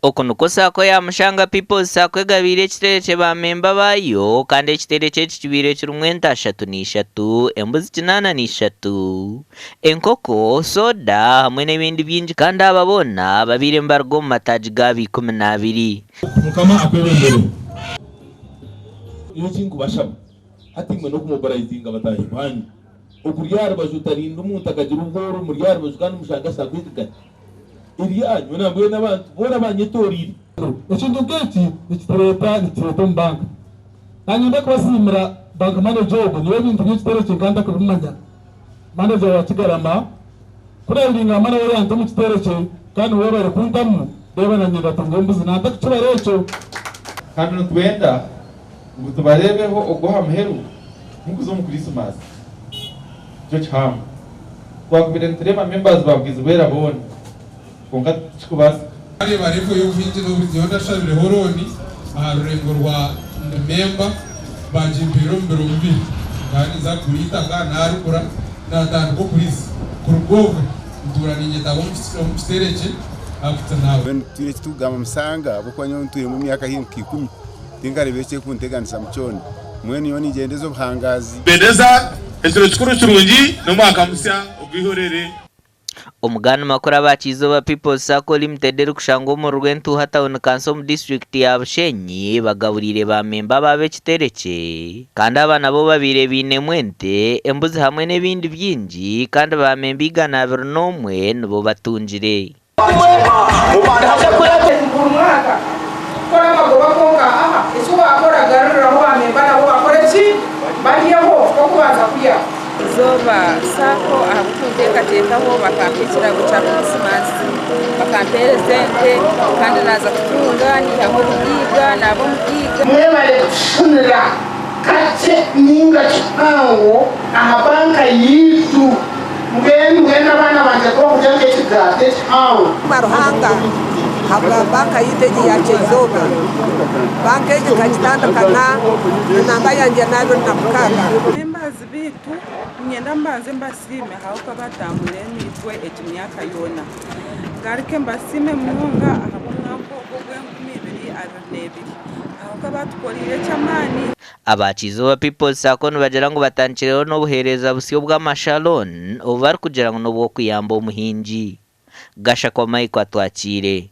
okunuko sako ya Mushanga People's Sako egabire ekitere kye bamemba bayo kandi ekitere kye kibire kirumwe ente 33 embuzi 83 enkoko soda hamwe n'ebindi bingi kandi ababona babire mbargo mu mataji gabi 12 mukama akwebembere iyo kingu bashaba hatimwe no kumobilizinga batahi banyu okuryara bajutarinda umuntu akagira ubworo muryara bajukana Mushanga Sako igati iriyanyu nabwe n'abantu bora banyetorire ekintu nk'eki nikireta mu banka nanyenda kubasimira bank manager niwe bintu by'ekitere kyenkanda kubimanya manager wa Kigarama kureebinga mana w'abantu mu kitere kye kandi wowe bari kuntamu reba nanyenda tunga embuzi nanta kucubara ekyo kandi nitwenda ngo tubarebeho oguha muheru nkukuzo mu Christmas cyo cyama twakubire ntureba members babwiza bera bone konga chikubasa ari bariko y'ubuhinzi n'uburyonda shabire horoni aharurengo rwa member bajimbiro mbero mbi kandi za kurita kana arukura natandiko polisi kurugove ndurani nyeta wo mstereche after now when turi tugama Musanga bukwanyo ntuye mu myaka hinki 10 tingare bece kunteganisa muconi mwene yoni gendezo buhangazi bedeza ekiro kikuru kirungi no mwaka musya ubwihorere omugana makuru abakizoba People's Sako Limited kushanga mu Rwentu Town Council mu district ya Bushenyi bagaburire bamemba babe kitereke kandi abana bo babire bine mwente embuzi hamwe n'ebindi byinji kandi bamemba igana 21 nibo batunjire Zoba Sako ahakutekatekaho bakampekera guca Christmas bakamperezente kandi naza kutunga ni hamwe biga nabo mbiga mwebale kushunira kate ninga kipango ahabanka yitu mwena bana banje ko kujya kigate aho maruhanga habwa banka yiteji ya Zoba banka ikajitandukana namba yanjye nayo nakukanga membazi bitu nyenda mbanze mbasime hauka batambule mitwe etumyaka yona garike mbasime munga ahabonako ogw'enkumi 22 hauka batukolire chamani abakizoba People's Sako nibagera ngo batankireho no buhereza busyo bw'amashalon over kugira ngo no bwo kuyamba umuhinji gasha kwa Mike atwakire